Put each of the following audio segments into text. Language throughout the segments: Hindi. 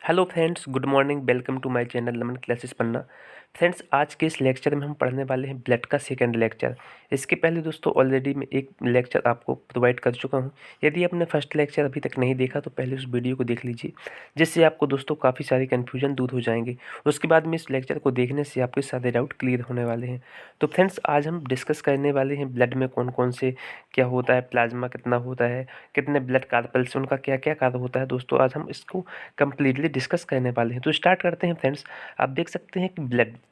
Hello friends, good morning. Welcome to my channel लमन क्लासेस पन्ना। फ्रेंड्स, आज के इस लेक्चर में हम पढ़ने वाले हैं ब्लड का सेकंड लेक्चर। इसके पहले दोस्तों ऑलरेडी मैं एक लेक्चर आपको प्रोवाइड कर चुका हूं। यदि आपने फर्स्ट लेक्चर अभी तक नहीं देखा तो पहले उस वीडियो को देख लीजिए, जिससे आपको दोस्तों काफ़ी सारे कन्फ्यूजन दूर हो जाएंगे। उसके बाद में इस लेक्चर को देखने से आपके सारे डाउट क्लियर होने वाले हैं। तो फ्रेंड्स, आज हम डिस्कस करने वाले हैं ब्लड में कौन कौन से क्या होता है, प्लाज्मा कितना होता है, कितने ब्लड कार्पल्स, उनका क्या क्या कार्य होता है। दोस्तों आज हम इसको कंप्लीटली डिस्कस करने वाले हैं। तो स्टार्ट करते हैं फ्रेंड्स। आप देख सकते हैं कि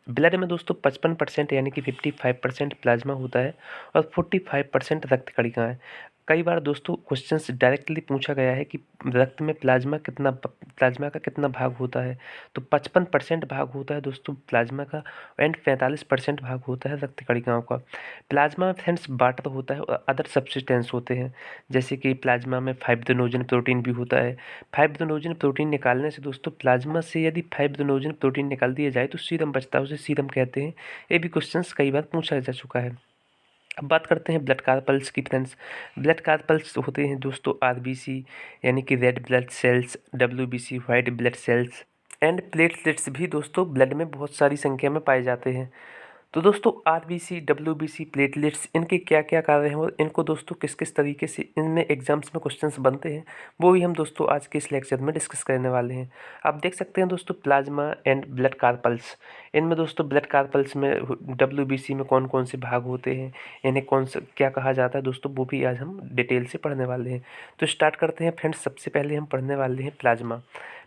ब्लड में दोस्तों 55% यानी कि 55% प्लाज्मा होता है और 45% रक्त कणिकाएं। कई बार दोस्तों क्वेश्चंस डायरेक्टली पूछा गया है कि रक्त में प्लाज्मा का कितना भाग होता है। तो 55% भाग होता है दोस्तों प्लाज्मा का एंड 45% भाग होता है रक्त कणिकाओं का। प्लाज्मा में फ्रेंड्स वाटर होता है और अदर सब्सटेंस होते हैं, जैसे कि प्लाज्मा में फाइब्रिनोजन प्रोटीन भी होता है। फाइब्रिनोजन प्रोटीन निकालने से दोस्तों प्लाज्मा से यदि फाइब्रिनोजन प्रोटीन निकाल दिया जाए तो सीरम बचता है, उसे सीरम कहते हैं। ये भी क्वेश्चंस कई बार पूछा जा चुका है। अब बात करते हैं ब्लड कार्पल्स की फ्रेंड्स। ब्लड कार्पल्स होते हैं दोस्तों आरबीसी यानी कि red blood cells, WBC white blood cells and platelets भी दोस्तों ब्लड में बहुत सारी संख्या में पाए जाते हैं। तो दोस्तों आरबीसी, डब्ल्यूबीसी, प्लेटलेट्स, इनके क्या क्या कार्य हैं और इनको दोस्तों किस किस तरीके से इनमें एग्जाम्स में क्वेश्चंस बनते हैं, वो भी हम दोस्तों आज के इस लेक्चर में डिस्कस करने वाले हैं। आप देख सकते हैं दोस्तों प्लाज्मा एंड ब्लड कार्पल्स। इनमें दोस्तों ब्लड कार्पल्स में डब्ल्यूबीसी में कौन कौन से भाग होते हैं, इन्हें कौन सा क्या कहा जाता है दोस्तों, वो भी आज हम डिटेल से पढ़ने वाले हैं। तो स्टार्ट करते हैं फ्रेंड्स। सबसे पहले हम पढ़ने वाले हैं प्लाज्मा।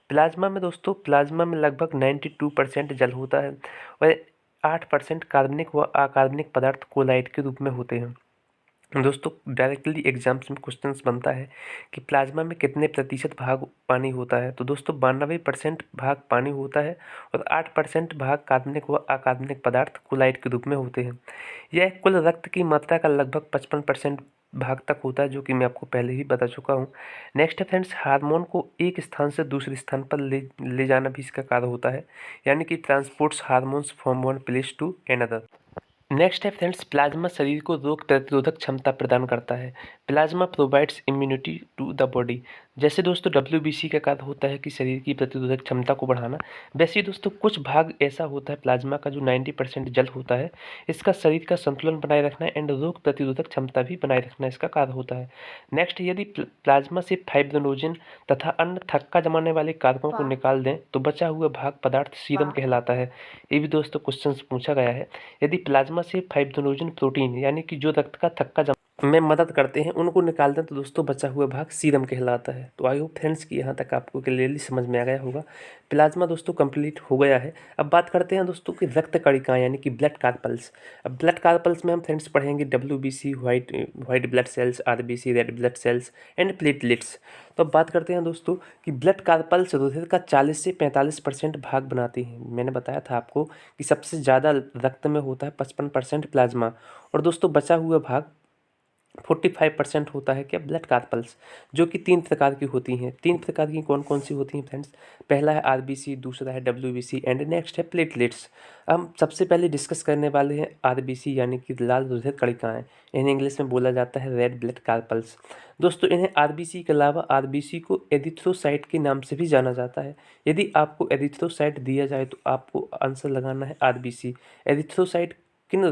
प्लाज्मा में लगभग 92% जल होता है और 8% कार्बनिक व अकार्बनिक पदार्थ कोलाइड के रूप में होते हैं। दोस्तों डायरेक्टली एग्जाम्स में क्वेश्चंस बनता है कि प्लाज्मा में कितने प्रतिशत भाग पानी होता है। तो दोस्तों 92% भाग पानी होता है और 8% भाग कार्बनिक व अकार्बनिक पदार्थ कोलाइड के रूप में होते हैं। यह कुल रक्त की मात्रा का लगभग 55% भाग तक होता है, जो कि मैं आपको पहले ही बता चुका हूँ। नेक्स्ट है फ्रेंड्स, हार्मोन को एक स्थान से दूसरे स्थान पर ले जाना भी इसका कार्य होता है, यानी कि transports hormones from one place to another. Next है फ्रेंड्स, प्लाज्मा शरीर को रोग प्रतिरोधक क्षमता प्रदान करता है। Plasma provides immunity to the body. जैसे दोस्तों डब्ल्यूबीसी का कार्य होता है कि शरीर की प्रतिरोधक क्षमता को बढ़ाना, वैसे ही दोस्तों कुछ भाग ऐसा होता है प्लाज्मा का जो 90% जल होता है। इसका शरीर का संतुलन बनाए रखना एंड रोग प्रतिरोधक क्षमता भी बनाए रखना इसका कार्य होता है। नेक्स्ट, यदि प्लाज्मा से फाइब्रिनोजन तथा अन्य थक्का जमाने वाले कारकों को निकाल दें तो बचा हुआ भाग पदार्थ सीरम कहलाता है। ये भी दोस्तों क्वेश्चन पूछा गया है। यदि प्लाज्मा से फाइब्रिनोजन प्रोटीन यानी कि जो रक्त का थक्का जमा में मदद करते हैं उनको निकाल दें तो दोस्तों बचा हुआ भाग सीरम कहलाता है। तो आई होप फ्रेंड्स कि यहाँ तक आपको क्लियरली समझ में आ गया होगा। प्लाज्मा दोस्तों कंप्लीट हो गया है। अब बात करते हैं दोस्तों कि रक्त कणिकाएं यानी कि ब्लड कार्पल्स। अब ब्लड कार्पल्स में हम फ्रेंड्स पढ़ेंगे WBC white blood cells, RBC red blood cells and platelets. तो अब बात करते हैं दोस्तों कि ब्लड कार्पल्स हृदय का 40 से 45% भाग बनाते हैं। मैंने बताया था आपको कि सबसे ज़्यादा रक्त में होता है 55% प्लाज्मा और दोस्तों बचा हुआ भाग 45% होता है क्या, ब्लड कार्पल्स, जो कि 3 प्रकार की होती हैं। 3 प्रकार की कौन कौन सी होती हैं फ्रेंड्स? पहला है आरबीसी, दूसरा है डब्ल्यूबीसी एंड नेक्स्ट है प्लेटलेट्स। हम सबसे पहले डिस्कस करने वाले हैं आरबीसी यानी कि लाल हृदय कणिकाएं। इन्हें इंग्लिश में बोला जाता है रेड ब्लड कार्पल्स। दोस्तों इन्हें आरबीसी के अलावा आरबीसी को एरिथ्रोसाइट के नाम से भी जाना जाता है। यदि आपको एरिथ्रोसाइट दिया जाए तो आपको आंसर लगाना है आरबीसी। एरिथ्रोसाइट किन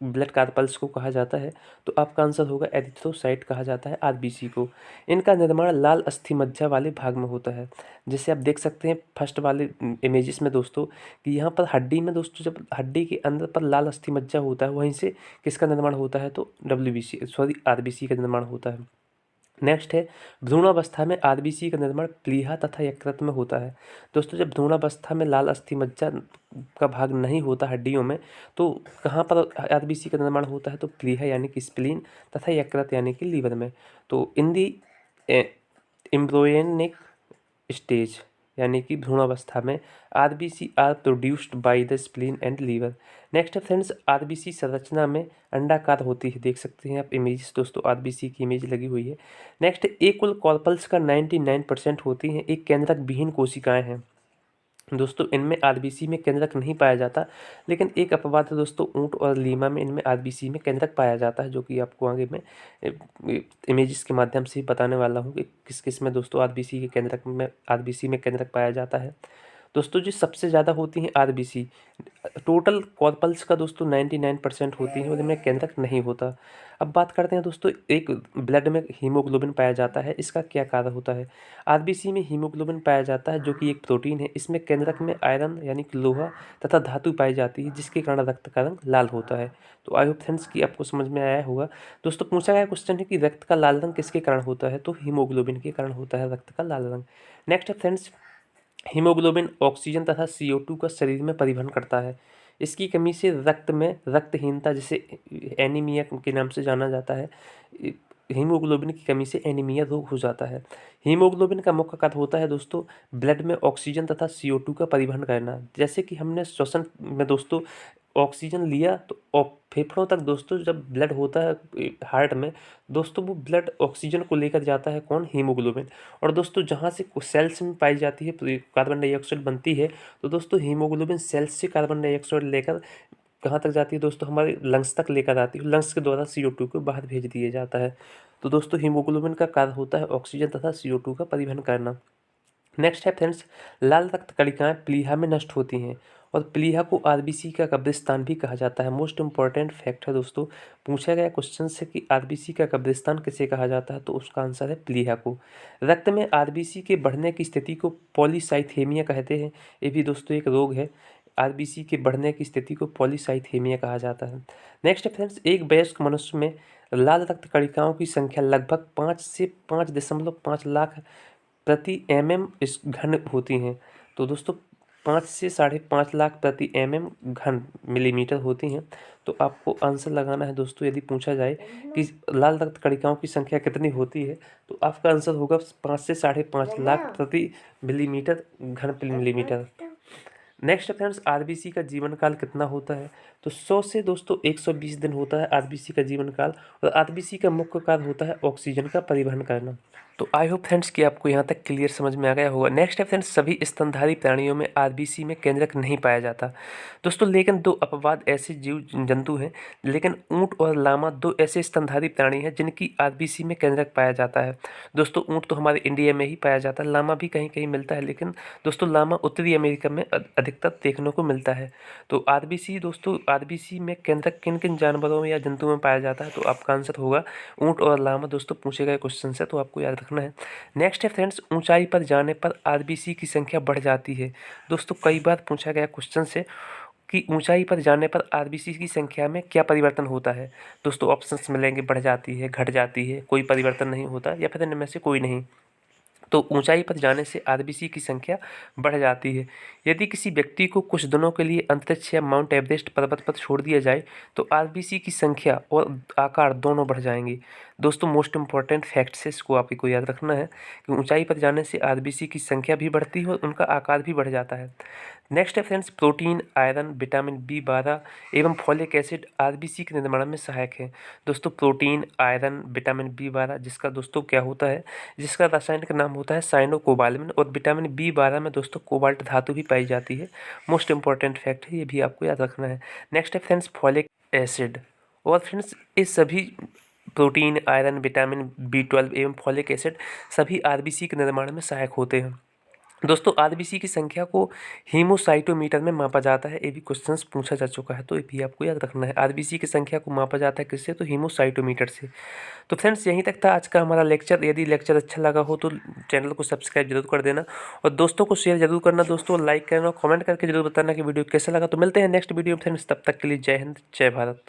ब्लड कार्पल्स को कहा जाता है? तो आपका आंसर होगा एरिथ्रोसाइट कहा जाता है आरबीसी को। इनका निर्माण लाल अस्थि मज्जा वाले भाग में होता है। जैसे आप देख सकते हैं फर्स्ट वाले इमेजेस में दोस्तों कि यहाँ पर हड्डी में दोस्तों जब हड्डी के अंदर पर लाल अस्थि मज्जा होता है वहीं से किसका निर्माण होता है? तो आरबीसी का निर्माण होता है। नेक्स्ट है भ्रूणावस्था में आरबीसी का निर्माण प्लीहा तथा यकृत में होता है। दोस्तों जब भ्रूणावस्था में लाल अस्थि मज्जा का भाग नहीं होता हड्डियों में तो कहाँ पर आरबीसी का निर्माण होता है? तो प्लीहा यानी कि स्प्लीन तथा यकृत यानी कि लीवर में। तो इन दी एम्ब्रियोनिक स्टेज यानी कि भ्रूणावस्था में RBC are produced by the spleen and liver. Next है फ्रेंड्स, आरबीसी संरचना में अंडाकार होती है। देख सकते हैं आप इमेजेस दोस्तों, आरबीसी की इमेज लगी हुई है। नेक्स्ट, एक कुल कॉर्पल्स का 99% होती हैं एक केंद्रक विहीन कोशिकाएं हैं। दोस्तों इनमें आरबीसी में केंद्रक नहीं पाया जाता, लेकिन एक अपवाद है दोस्तों, ऊंट और लीमा में इनमें आरबीसी में केंद्रक पाया जाता है, जो कि आपको आगे मैं इमेजेस के माध्यम से बताने वाला हूँ कि किस किस में दोस्तों आरबीसी में केंद्रक पाया जाता है। दोस्तों जो सबसे ज़्यादा होती हैं आरबीसी, टोटल कॉर्पल्स का दोस्तों 99% होती है और इनमें केंद्रक नहीं होता। अब बात करते हैं दोस्तों, एक ब्लड में हीमोग्लोबिन पाया जाता है, इसका क्या कार्य होता है। आरबीसी में हीमोग्लोबिन पाया जाता है, जो कि एक प्रोटीन है। इसमें केंद्रक में आयरन यानी कि लोहा तथा धातु पाई जाती है, जिसके कारण रक्त का रंग लाल होता है। तो आई होप फ्रेंड्स कि आपको समझ में आया होगा। दोस्तों पूछा गया क्वेश्चन है कि रक्त का लाल रंग किसके कारण होता है, तो हीमोग्लोबिन के कारण होता है रक्त का लाल रंग। नेक्स्ट है फ्रेंड्स, हीमोग्लोबिन ऑक्सीजन तथा CO2 का शरीर में परिवहन करता है। इसकी कमी से रक्त में रक्तहीनता, जिसे एनीमिया के नाम से जाना जाता है, हीमोग्लोबिन की कमी से एनीमिया रोग हो जाता है। हीमोग्लोबिन का मुख्य कार्य होता है दोस्तों ब्लड में ऑक्सीजन तथा CO2 का परिवहन करना। जैसे कि हमने श्वसन में दोस्तों ऑक्सीजन लिया तो फेफड़ों तक दोस्तों जब ब्लड होता है हार्ट में, दोस्तों वो ब्लड ऑक्सीजन को लेकर जाता है कौन, हीमोग्लोबिन। और दोस्तों जहाँ से सेल्स में पाई जाती है कार्बन डाइऑक्साइड बनती है, तो दोस्तों हीमोग्लोबिन सेल्स से कार्बन डाइऑक्साइड लेकर कहाँ तक जाती है दोस्तों, हमारे लंग्स तक लेकर आती है। लंग्स के द्वारा CO2 को बाहर भेज दिया जाता है। तो दोस्तों हीमोग्लोबिन का कार्य होता है ऑक्सीजन तथा CO2 का परिवहन करना। नेक्स्ट है फ्रेंड्स, लाल रक्त कणिकाएं प्लीहा में नष्ट होती हैं और प्लीहा को आरबीसी का कब्रिस्तान भी कहा जाता है। मोस्ट इंपॉर्टेंट फैक्ट है दोस्तों, पूछा गया क्वेश्चन से कि आरबीसी का कब्रिस्तान किसे कहा जाता है, तो उसका आंसर है प्लीहा को। रक्त में आरबीसी के बढ़ने की स्थिति को पॉलीसाइथेमिया कहते हैं। ये भी दोस्तों एक रोग है, आरबीसी के बढ़ने की स्थिति को पॉलीसाइथेमिया कहा जाता है। नेक्स्ट है फ्रेंड्स, एक वयस्क मनुष्य में लाल रक्त कणिकाओं की संख्या लगभग 5 से 5.5 लाख प्रति इस घन होती हैं। तो दोस्तों 5 से 5.5 लाख प्रति घन मिलीमीटर होती हैं। तो आपको आंसर लगाना है दोस्तों, यदि पूछा जाए कि लाल रक्त कणिकाओं की संख्या कितनी होती है, तो आपका आंसर होगा 5 से 5.5 लाख प्रति मिलीमीटर घन मिलीमीटर। नेक्स्ट फ्रेंड्स, आरबीसी का जीवन काल कितना होता है, तो 100 से दोस्तों 120 दिन होता है आरबीसी का जीवन काल। और आरबीसी का मुख्य कार्य होता है ऑक्सीजन का परिवहन करना। तो आई होप फ्रेंड्स कि आपको यहाँ तक क्लियर समझ में आ गया होगा। नेक्स्ट है फ्रेंड्स, सभी स्तनधारी प्राणियों में आरबीसी में केंद्रक नहीं पाया जाता दोस्तों, लेकिन दो अपवाद ऐसे जीव जंतु हैं, लेकिन ऊंट और लामा दो ऐसे स्तनधारी प्राणी हैं जिनकी आरबीसी में केंद्रक पाया जाता है। दोस्तों ऊंट तो हमारे इंडिया में ही पाया जाता है, लामा भी कहीं कहीं मिलता है, लेकिन दोस्तों लामा उत्तरी अमेरिका में अधिकतर देखने को मिलता है। तो आरबीसी दोस्तों, आरबीसी में केंद्रक किन किन जानवरों में या जंतुओं में पाया जाता है, तो आपका आंसर होगा ऊंट और लामा। दोस्तों पूछे गए क्वेश्चन से, तो आपको याद रखना है। नेक्स्ट है फ्रेंड्स, ऊंचाई पर जाने पर आरबीसी की संख्या बढ़ जाती है। दोस्तों कई बार पूछा गया क्वेश्चन से कि ऊंचाई पर जाने पर आरबीसी की संख्या में क्या परिवर्तन होता है। दोस्तों ऑप्शंस मिलेंगे, बढ़ जाती है, घट जाती है, कोई परिवर्तन नहीं होता, या फिर इनमें से कोई नहीं। तो ऊंचाई पर जाने से आरबीसी की संख्या बढ़ जाती है। यदि किसी व्यक्ति को कुछ दिनों के लिए अंतरिक्ष या माउंट एवरेस्ट पर्वत पर छोड़ दिया जाए, तो आरबीसी की संख्या और आकार दोनों बढ़ जाएंगे। दोस्तों मोस्ट इंपॉर्टेंट फैक्ट से इसको आपको याद रखना है कि ऊंचाई पर जाने से आरबीसी की संख्या भी बढ़ती है और उनका आकार भी बढ़ जाता है। नेक्स्ट है friends, protein, iron, vitamin B12 एवं फॉलिक एसिड आरबीसी के निर्माण में सहायक है। दोस्तों प्रोटीन, आयरन, विटामिन B12 जिसका दोस्तों क्या होता है, जिसका रासायनिक नाम होता है साइनोकोबालामिन, और विटामिन B12 में दोस्तों कोबाल्ट धातु भी पाई जाती है। मोस्ट इंपॉर्टेंट फैक्ट है, ये भी आपको याद रखना है। नेक्स्ट है फ्रेंड्स, फॉलिक एसिड। और फ्रेंड्स ये सभी प्रोटीन, आयरन, विटामिन B12 एवं फॉलिक एसिड सभी आरबीसी के निर्माण में सहायक होते हैं। दोस्तों आरबीसी की संख्या को हीमोसाइटोमीटर में मापा जाता है, ये भी क्वेश्चंस पूछा जा चुका है, तो ये भी आपको याद रखना है। आरबीसी की संख्या को मापा जाता है किससे, तो हीमोसाइटोमीटर से। तो फ्रेंड्स यहीं तक था आज का हमारा लेक्चर। यदि लेक्चर अच्छा लगा हो तो चैनल को सब्सक्राइब जरूर कर देना और दोस्तों को शेयर जरूर करना दोस्तों, लाइक करना और कमेंट करके जरूर बताना कि वीडियो कैसा लगा। तो मिलते हैं नेक्स्ट वीडियो में फ्रेंड्स, तब तक के लिए जय हिंद, जय भारत।